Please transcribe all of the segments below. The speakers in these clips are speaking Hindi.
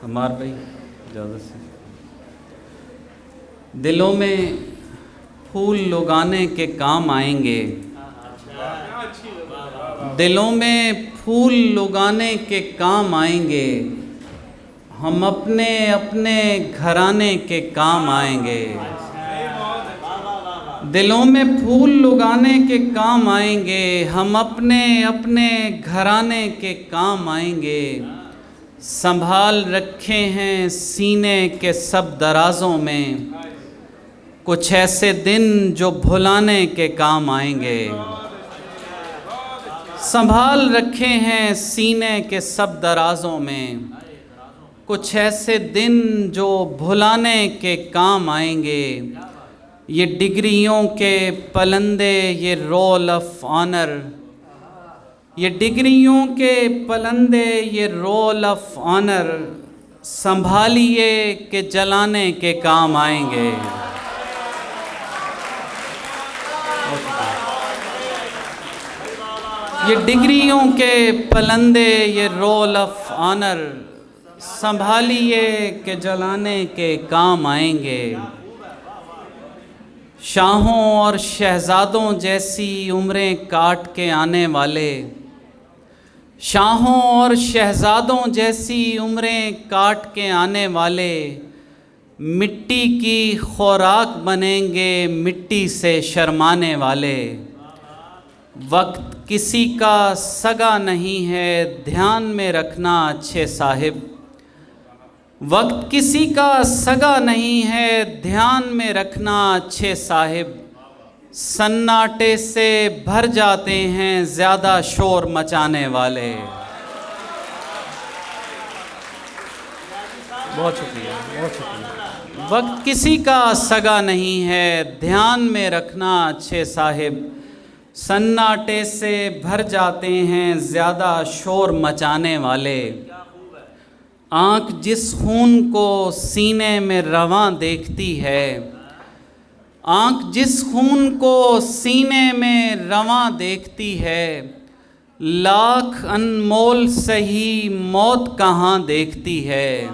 हमार भाई इजाज़त से। दिलों में फूल उगाने के काम आएंगे, दिलों में फूल उगाने के काम आएंगे, हम अपने अपने घराने के काम आएंगे। दिलों में फूल उगाने के काम आएंगे, हम अपने अपने घराने के काम आएंगे। संभाल रखे हैं सीने के सब दराज़ों में, कुछ ऐसे दिन जो भुलाने के काम आएंगे। संभाल रखे हैं सीने के सब दराज़ों में, कुछ ऐसे दिन जो भुलाने के काम आएंगे। ये डिग्रियों के पलंदे, ये रोल ऑफ ऑनर, ये डिग्रियों के पलंदे, ये रोल ऑफ ऑनर, संभालिए कि जलाने के काम आएंगे। ये डिग्रियों के पलंदे, ये रोल ऑफ ऑनर, संभालिए कि जलाने के काम आएंगे। शाहों और शहज़ादों जैसी उम्रें काट के आने वाले, शाहों और शहज़ादों जैसी उम्रें काट के आने वाले, मिट्टी की खुराक बनेंगे मिट्टी से शर्माने वाले। वक्त किसी का सगा नहीं है, ध्यान में रखना अच्छे साहिब। वक्त किसी का सगा नहीं है, ध्यान में रखना अच्छे साहिब। सन्नाटे से भर जाते हैं ज़्यादा शोर मचाने वाले। बहुत शुक्रिया, बहुत शुक्रिया। वक्त किसी का सगा नहीं है, ध्यान में रखना अच्छे साहिब। सन्नाटे से भर जाते हैं ज़्यादा शोर मचाने वाले। आँख जिस खून को सीने में रवां देखती है, आँख जिस खून को सीने में रवां देखती है, लाख अनमोल सही मौत कहाँ देखती है।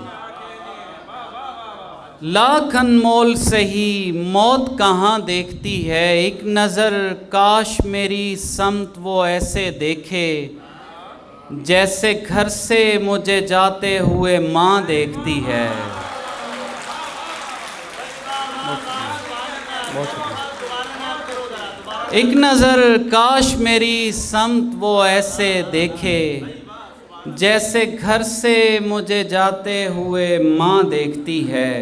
लाख अनमोल सही मौत कहाँ देखती है। एक नज़र काश मेरी समत वो ऐसे देखे, जैसे घर से मुझे जाते हुए माँ देखती है। एक नज़र काश मेरी समत वो ऐसे देखे, जैसे घर से मुझे जाते हुए माँ देखती है।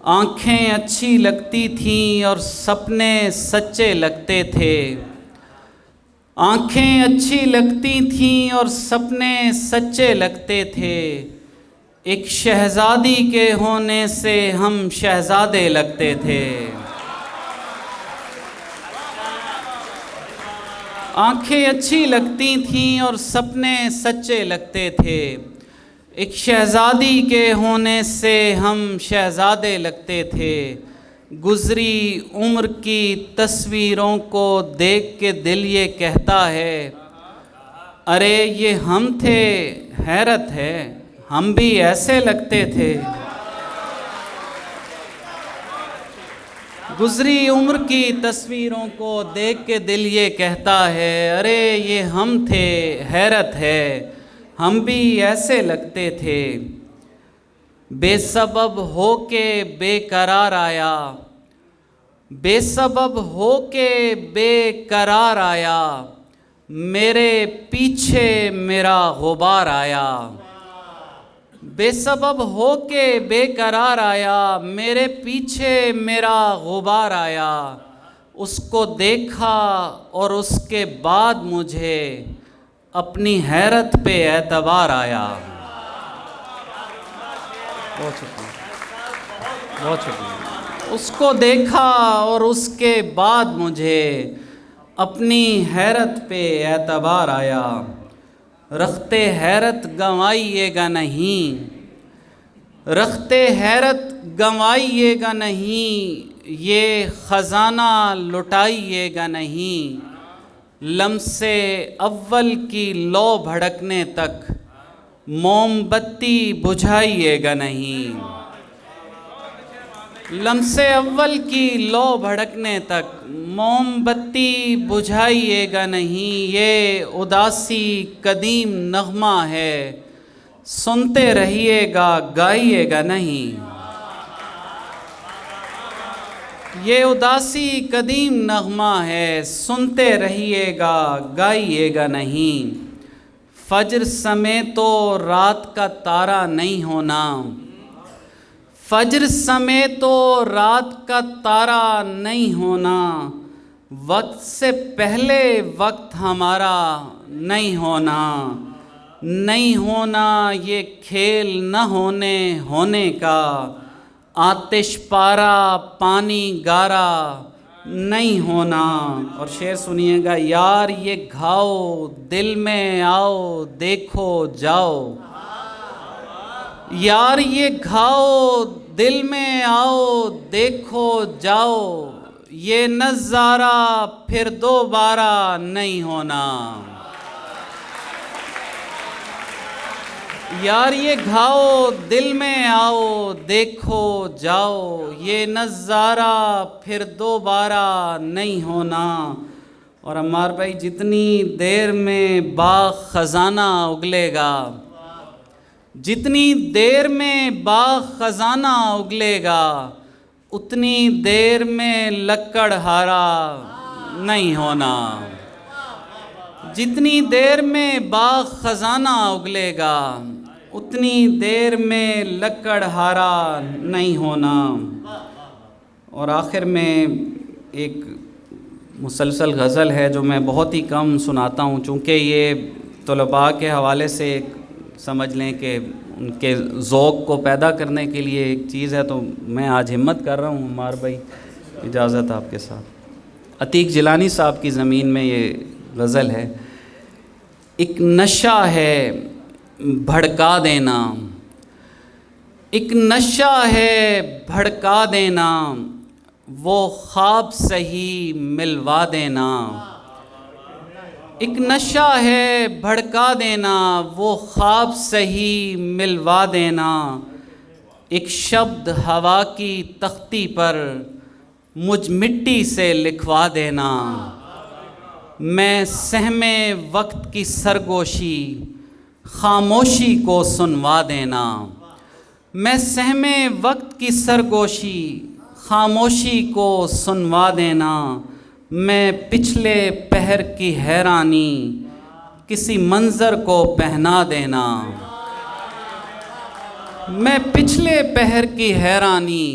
आँखें अच्छी लगती थीं और सपने सच्चे लगते थे। आँखें अच्छी लगती थीं और सपने सच्चे लगते थे। एक शहज़ादी के होने से हम शहज़ादे लगते थे। आँखें अच्छी लगती थीं और सपने सच्चे लगते थे। एक शहज़ादी के होने से हम शहज़ादे लगते थे। गुज़री उम्र की तस्वीरों को देख के दिल ये कहता है, अरे ये हम थे, हैरत है हम भी ऐसे लगते थे। गुज़री उम्र की तस्वीरों को देख के दिल ये कहता है, अरे ये हम थे, हैरत है हम भी ऐसे लगते थे। बेसबब होके बेकरार आया, बेसबब होके बेकरार आया, मेरे पीछे मेरा गुबार आया। बेसबब होके बेकरार आया, मेरे पीछे मेरा गुबार आया। उसको देखा और उसके बाद मुझे अपनी हैरत पे एतबार आया। बहुत शुक्रिया, बहुत शुक्रिया। उसको देखा और उसके बाद मुझे अपनी हैरत पे एतबार आया। रखते हैरत गंवाइएगा नहीं, रखते हैरत गंवाइएगा नहीं, ये ख़ज़ाना लुटाइएगा नहीं। लम्से अव्वल की लौ भड़कने तक मोमबत्ती बुझाइएगा नहीं। लम्से अव्वल की लो भड़कने तक मोमबत्ती बुझाइएगा नहीं। ये उदासी कदीम नगमा है, सुनते रहिएगा गाइएगा नहीं। ये उदासी कदीम नगमा है, सुनते रहिएगा गाइएगा नहीं। फज्र समय तो रात का तारा नहीं होना, फज्र समय तो रात का तारा नहीं होना। वक्त से पहले वक्त हमारा नहीं होना, नहीं होना ये खेल न होने का। आतिश पारा पानी गारा नहीं होना। और शेर सुनिएगा, यार ये घाव दिल में आओ देखो जाओ। यार ये घाव दिल में आओ देखो जाओ, ये नज़ारा फिर दोबारा नहीं होना। यार ये घाव दिल में आओ देखो जाओ, ये नज़ारा फिर दोबारा नहीं होना। और अम्मार भाई, जितनी देर में बाग ख़ज़ाना उगलेगा, जितनी देर में बाग ख़ज़ाना उगलेगा, उतनी देर में लक्कड़हारा नहीं होना। जितनी देर में बाग ख़ज़ाना उगलेगा, उतनी देर में लक्कड़हारा नहीं होना। और आखिर में एक मुसलसल गज़ल है जो मैं बहुत ही कम सुनाता हूँ, चूँकि ये तलबा के हवाले से समझ लें कि उनके ज़ौक़ को पैदा करने के लिए एक चीज़ है, तो मैं आज हिम्मत कर रहा हूँ। अम्मार भाई, इजाज़त आपके साथ। अतीक जिलानी साहब की ज़मीन में ये गज़ल है। एक नशा है भड़का देना, एक नशा है भड़का देना, वो ख्वाब सही मिलवा देना। एक नशा है भड़का देना, वो ख्वाब सही मिलवा देना। एक शब्द हवा की तख्ती पर मुझ मिट्टी से लिखवा देना। मैं सहमे वक्त की सरगोशी खामोशी को सुनवा देना। मैं सहमे वक्त की सरगोशी खामोशी को सुनवा देना। मैं पिछले पहर की हैरानी किसी मंज़र को पहना देना। मैं पिछले पहर की हैरानी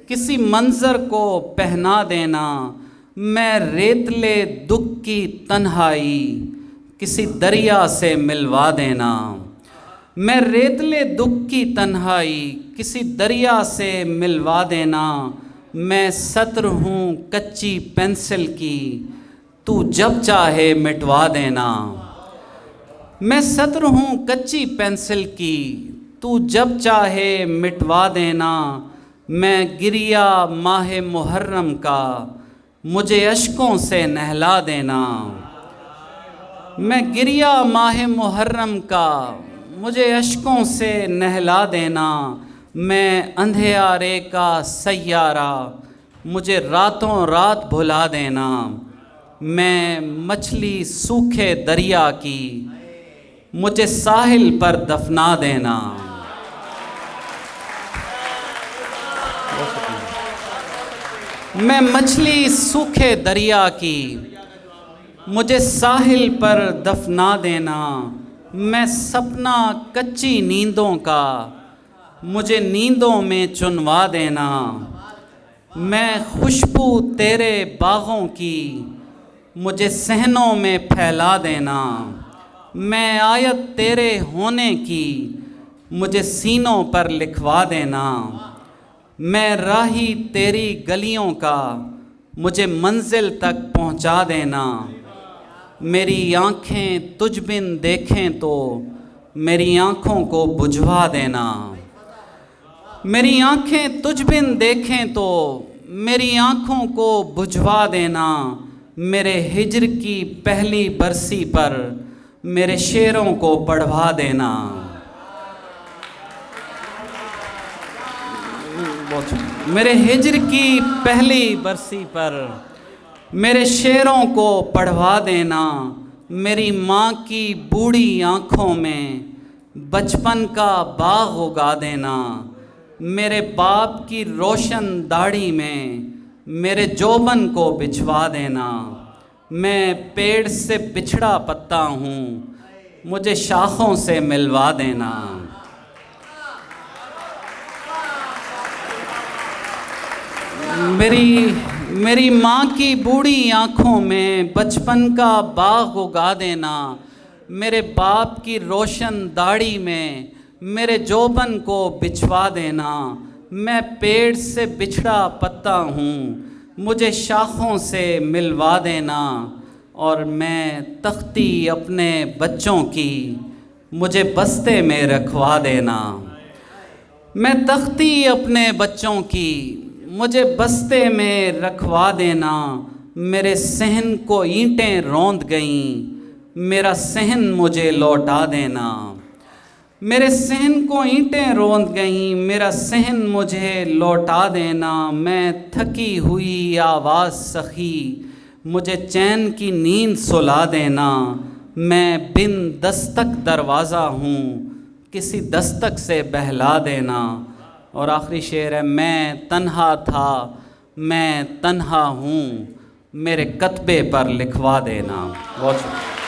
किसी मंज़र को पहना देना। मैं रेतले दुख की तन्हाई किसी दरिया से मिलवा देना। मैं रेतले दुख की तन्हाई किसी दरिया से मिलवा देना। मैं सत्र हूँ कच्ची पेंसिल की, तू जब चाहे मिटवा देना। मैं सत्र हूँ कच्ची पेंसिल की, तू जब चाहे मिटवा देना। मैं गिरिया माह मुहर्रम का, मुझे अश्कों से नहला देना। मैं गिरिया माह मुहर्रम का, मुझे अश्कों से नहला देना। मैं अंधेरे का सैयारा, मुझे रातों रात भुला देना। मैं मछली सूखे दरिया की, मुझे साहिल पर दफना देना। मैं मछली सूखे दरिया की, मुझे साहिल पर दफना देना। मैं सपना कच्ची नींदों का, मुझे नींदों में चुनवा देना। मैं खुशबू तेरे बागों की, मुझे सहनों में फैला देना। मैं आयत तेरे होने की, मुझे सीनों पर लिखवा देना। मैं राही तेरी गलियों का, मुझे मंजिल तक पहुंचा देना। मेरी आँखें तुझ बिन देखें तो मेरी आँखों को बुझवा देना। मेरी आँखें तुझ बिन देखें तो मेरी आँखों को बुझवा देना। मेरे हिज्र की पहली बरसी पर मेरे शेरों को पढ़वा देना। बहुत मेरे हिज्र की पहली बरसी पर मेरे शेरों को पढ़वा देना, मेरी माँ की बूढ़ी आँखों में बचपन का बाग उगा देना, मेरे बाप की रोशन दाढ़ी में मेरे जोबन को बिछवा देना। मैं पेड़ से बिछड़ा पत्ता हूँ, मुझे शाखों से मिलवा देना। मेरी माँ की बूढ़ी आँखों में बचपन का बाग उगा देना, मेरे बाप की रोशन दाढ़ी में मेरे जोबन को बिछवा देना। मैं पेड़ से बिछड़ा पत्ता हूँ, मुझे शाखों से मिलवा देना। और मैं तख्ती अपने बच्चों की मुझे बस्ते में रखवा देना। मैं तख्ती अपने बच्चों की मुझे बस्ते में रखवा देना। मेरे सहन को ईंटें रौंद गईं, मेरा सहन मुझे लौटा देना। मेरे सहन को ईंटें रौंद गईं, मेरा सहन मुझे लौटा देना। मैं थकी हुई आवाज़ सखी, मुझे चैन की नींद सुला देना। मैं बिन दस्तक दरवाज़ा हूँ, किसी दस्तक से बहला देना। और आखिरी शेर है, मैं तन्हा था मैं तन्हा हूँ, मेरे कतबे पर लिखवा देना। बहुत शुक्रिया।